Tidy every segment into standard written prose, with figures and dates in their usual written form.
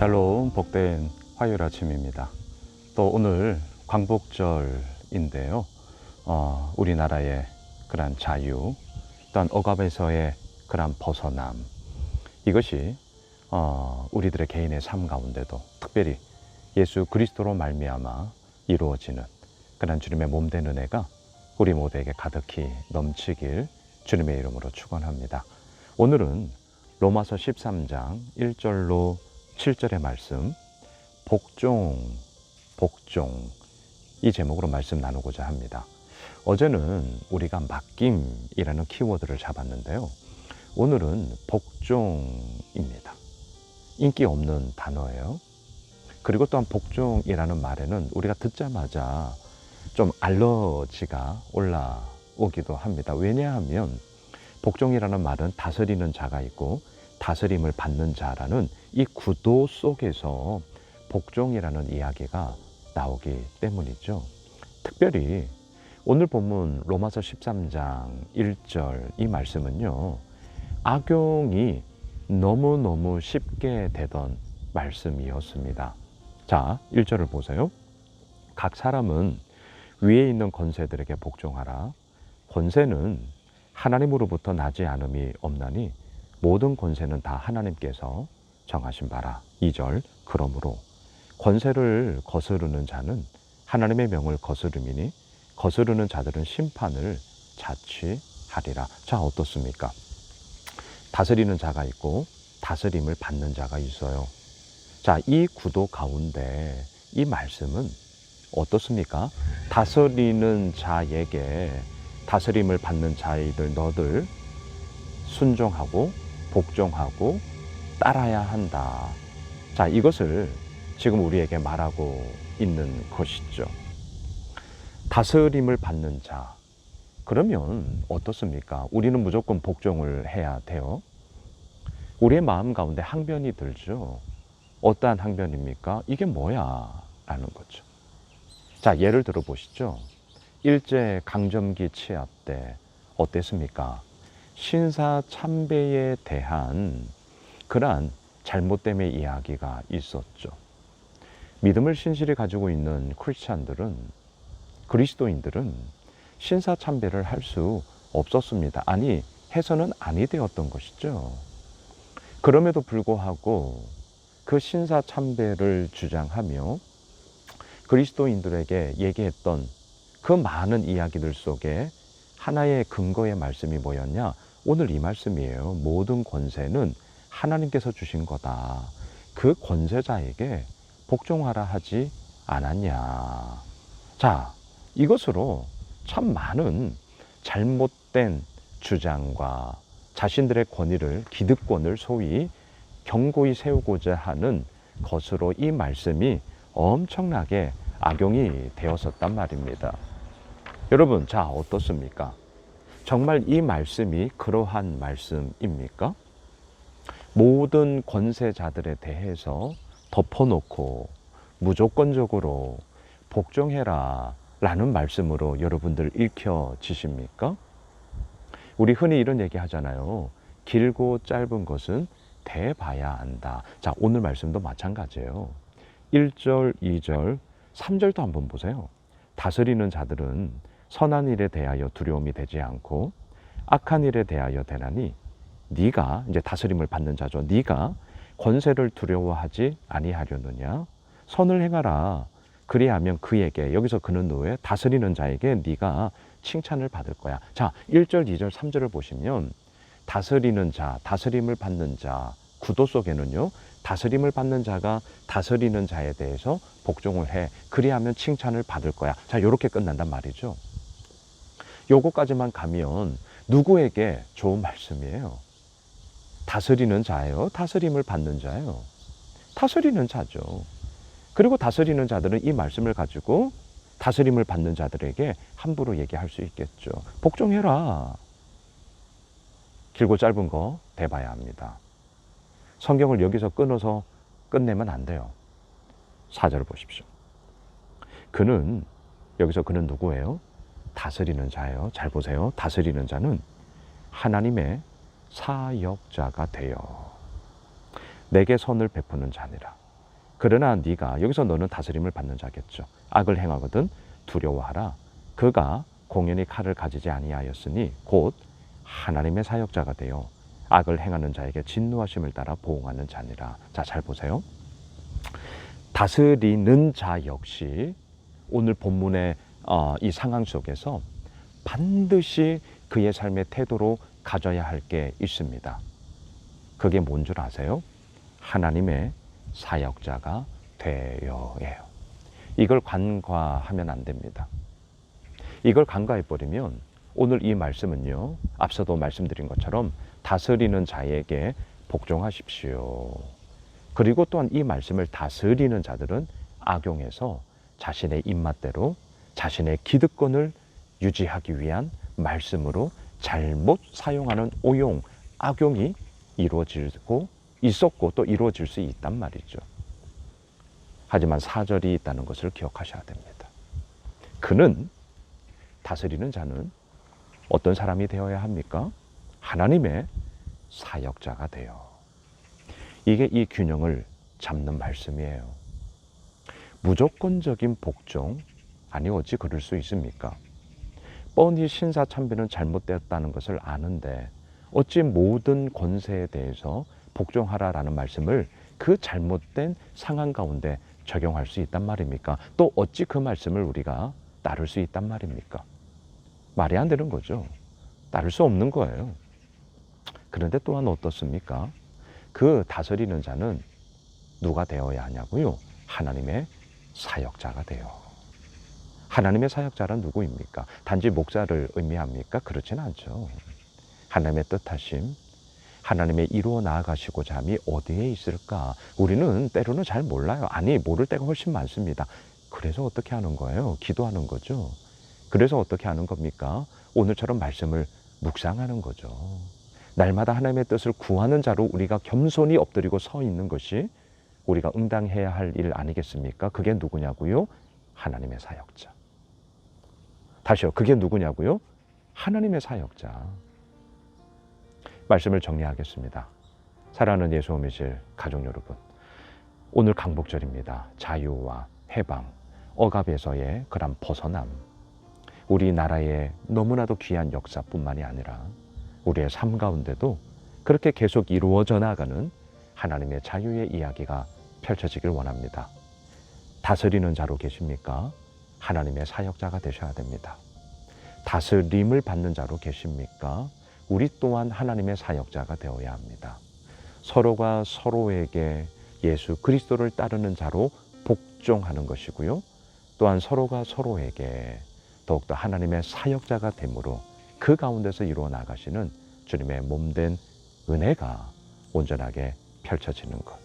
샬롬, 복된 화요일 아침입니다. 또 오늘 광복절인데요. 우리나라의 그러한 자유, 또한 억압에서의 그러한 벗어남, 이것이 우리들의 개인의 삶 가운데도 특별히 예수 그리스도로 말미암아 이루어지는 그러한 주님의 몸된 은혜가 우리 모두에게 가득히 넘치길 주님의 이름으로 축원합니다. 오늘은 로마서 13장 1절로 7절의 말씀, 복종 이 제목으로 말씀 나누고자 합니다. 어제는 우리가 맡김이라는 키워드를 잡았는데요. 오늘은 복종입니다. 인기 없는 단어예요. 그리고 또한 복종이라는 말에는 우리가 듣자마자 좀 알러지가 올라오기도 합니다. 왜냐하면 복종이라는 말은 다스리는 자가 있고 다스림을 받는 자라는 이 구도 속에서 복종이라는 이야기가 나오기 때문이죠. 특별히 오늘 본문 로마서 13장 1절 이 말씀은요, 악용이 너무너무 쉽게 되던 말씀이었습니다. 자, 1절을 보세요. 각 사람은 위에 있는 권세들에게 복종하라. 권세는 하나님으로부터 나지 않음이 없나니 모든 권세는 다 하나님께서 정하신 바라. 2절, 그러므로 권세를 거스르는 자는 하나님의 명을 거스름이니 거스르는 자들은 심판을 자취하리라. 자, 어떻습니까? 다스리는 자가 있고 다스림을 받는 자가 있어요. 자, 이 구도 가운데 이 말씀은 어떻습니까? 다스리는 자에게 다스림을 받는 자이들 너들 순종하고 복종하고 따라야 한다. 자, 이것을 지금 우리에게 말하고 있는 것이죠. 다스림을 받는 자, 그러면 어떻습니까? 우리는 무조건 복종을 해야 돼요. 우리의 마음 가운데 항변이 들죠. 어떠한 항변입니까? 이게 뭐야? 라는 거죠. 자, 예를 들어 보시죠. 일제 강점기 치하 때 어땠습니까? 신사 참배에 대한 그러한 잘못됨의 이야기가 있었죠. 믿음을 신실히 가지고 있는 그리스도인들은 신사 참배를 할 수 없었습니다. 아니, 해서는 아니 되었던 것이죠. 그럼에도 불구하고 그 신사 참배를 주장하며 그리스도인들에게 얘기했던 그 많은 이야기들 속에 하나의 근거의 말씀이 뭐였냐? 오늘 이 말씀이에요. 모든 권세는 하나님께서 주신 거다. 그 권세자에게 복종하라 하지 않았냐. 자, 이것으로 참 많은 잘못된 주장과 자신들의 권위를, 기득권을 소위 견고히 세우고자 하는 것으로 이 말씀이 엄청나게 악용이 되었었단 말입니다. 여러분, 자, 어떻습니까? 정말 이 말씀이 그러한 말씀입니까? 모든 권세자들에 대해서 덮어놓고 무조건적으로 복종해라 라는 말씀으로 여러분들 읽혀지십니까? 우리 흔히 이런 얘기 하잖아요. 길고 짧은 것은 대봐야 한다. 자, 오늘 말씀도 마찬가지예요. 1절, 2절, 3절도 한번 보세요. 다스리는 자들은 선한 일에 대하여 두려움이 되지 않고 악한 일에 대하여 되나니 네가, 이제 다스림을 받는 자죠. 네가 권세를 두려워하지 아니하려느냐? 선을 행하라. 그리하면 그에게, 여기서 그는 누구예요? 다스리는 자에게 네가 칭찬을 받을 거야. 자, 1절, 2절, 3절을 보시면 다스리는 자, 다스림을 받는 자 구도 속에는요, 다스림을 받는 자가 다스리는 자에 대해서 복종을 해. 그리하면 칭찬을 받을 거야. 자, 이렇게 끝난단 말이죠. 요거까지만 가면 누구에게 좋은 말씀이에요? 다스리는 자예요? 다스림을 받는 자예요? 다스리는 자죠. 그리고 다스리는 자들은 이 말씀을 가지고 다스림을 받는 자들에게 함부로 얘기할 수 있겠죠. 복종해라. 길고 짧은 거 대봐야 합니다. 성경을 여기서 끊어서 끝내면 안 돼요. 4절을 보십시오. 여기서 그는 누구예요? 다스리는 자예요. 잘 보세요. 다스리는 자는 하나님의 사역자가 되어 내게 선을 베푸는 자니라. 그러나 네가, 여기서 너는 다스림을 받는 자겠죠. 악을 행하거든 두려워하라. 그가 공연히 칼을 가지지 아니하였으니 곧 하나님의 사역자가 되어 악을 행하는 자에게 진노하심을 따라 보응하는 자니라. 자, 잘 보세요. 다스리는 자 역시 오늘 본문의 이 상황 속에서 반드시 그의 삶의 태도로 가져야 할 게 있습니다. 그게 뭔 줄 아세요? 하나님의 사역자가 되어예요. 이걸 간과하면 안 됩니다. 이걸 간과해버리면 오늘 이 말씀은요, 앞서도 말씀드린 것처럼 다스리는 자에게 복종하십시오. 그리고 또한 이 말씀을 다스리는 자들은 악용해서 자신의 입맛대로 자신의 기득권을 유지하기 위한 말씀으로 잘못 사용하는 오용, 악용이 이루어지고 있었고 또 이루어질 수 있단 말이죠. 하지만 사절이 있다는 것을 기억하셔야 됩니다. 그는, 다스리는 자는 어떤 사람이 되어야 합니까? 하나님의 사역자가 되어. 이게 이 균형을 잡는 말씀이에요. 무조건적인 복종, 아니 어찌 그럴 수 있습니까? 뻔히 신사참배는 잘못되었다는 것을 아는데 어찌 모든 권세에 대해서 복종하라라는 말씀을 그 잘못된 상황 가운데 적용할 수 있단 말입니까? 또 어찌 그 말씀을 우리가 따를 수 있단 말입니까? 말이 안 되는 거죠. 따를 수 없는 거예요. 그런데 또한 어떻습니까? 그 다스리는 자는 누가 되어야 하냐고요? 하나님의 사역자가 되어. 하나님의 사역자란 누구입니까? 단지 목자를 의미합니까? 그렇지는 않죠. 하나님의 뜻하심, 하나님의 이루어 나아가시고자 함이 어디에 있을까? 우리는 때로는 잘 몰라요. 아니, 모를 때가 훨씬 많습니다. 그래서 어떻게 하는 거예요? 기도하는 거죠. 그래서 어떻게 하는 겁니까? 오늘처럼 말씀을 묵상하는 거죠. 날마다 하나님의 뜻을 구하는 자로 우리가 겸손히 엎드리고 서 있는 것이 우리가 응당해야 할 일 아니겠습니까? 그게 누구냐고요? 하나님의 사역자. 다시요. 그게 누구냐고요? 하나님의 사역자. 말씀을 정리하겠습니다. 사랑하는 예수 오미실 가족 여러분, 오늘 강복절입니다. 자유와 해방, 억압에서의 그런 벗어남, 우리나라의 너무나도 귀한 역사뿐만이 아니라 우리의 삶 가운데도 그렇게 계속 이루어져 나가는 하나님의 자유의 이야기가 펼쳐지길 원합니다. 다스리는 자로 계십니까? 하나님의 사역자가 되셔야 됩니다. 다스림을 받는 자로 계십니까? 우리 또한 하나님의 사역자가 되어야 합니다. 서로가 서로에게 예수 그리스도를 따르는 자로 복종하는 것이고요. 또한 서로가 서로에게 더욱더 하나님의 사역자가 됨으로 그 가운데서 이루어 나가시는 주님의 몸된 은혜가 온전하게 펼쳐지는 것.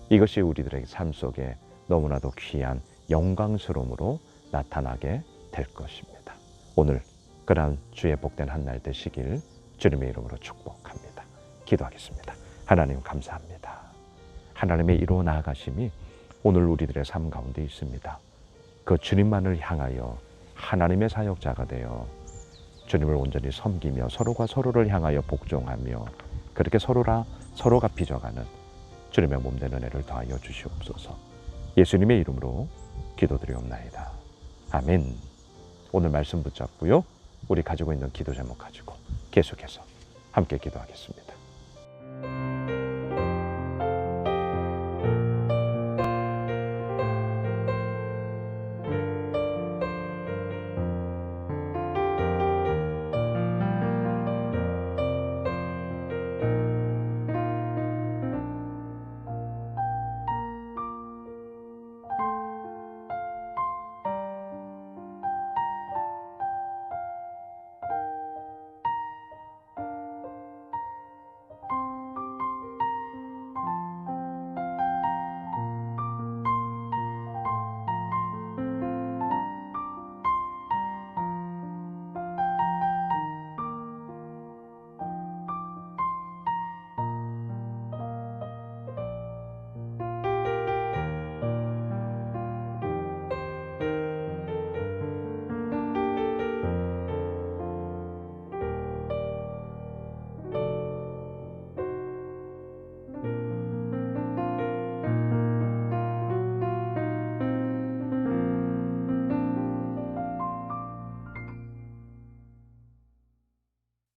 이것이 우리들의 삶 속에 너무나도 귀한 영광스러움으로 나타나게 될 것입니다. 오늘 그러한 주의 복된 한 날 되시길 주님의 이름으로 축복합니다. 기도하겠습니다. 하나님 감사합니다. 하나님의 이루어 나아가심이 오늘 우리들의 삶 가운데 있습니다. 그 주님만을 향하여 하나님의 사역자가 되어 주님을 온전히 섬기며 서로가 서로를 향하여 복종하며 그렇게 서로가 빚어가는 주님의 몸된 은혜를 더하여 주시옵소서. 예수님의 이름으로 기도드리옵나이다. 아멘. 오늘 말씀 붙잡고요. 우리 가지고 있는 기도 제목 가지고 계속해서 함께 기도하겠습니다.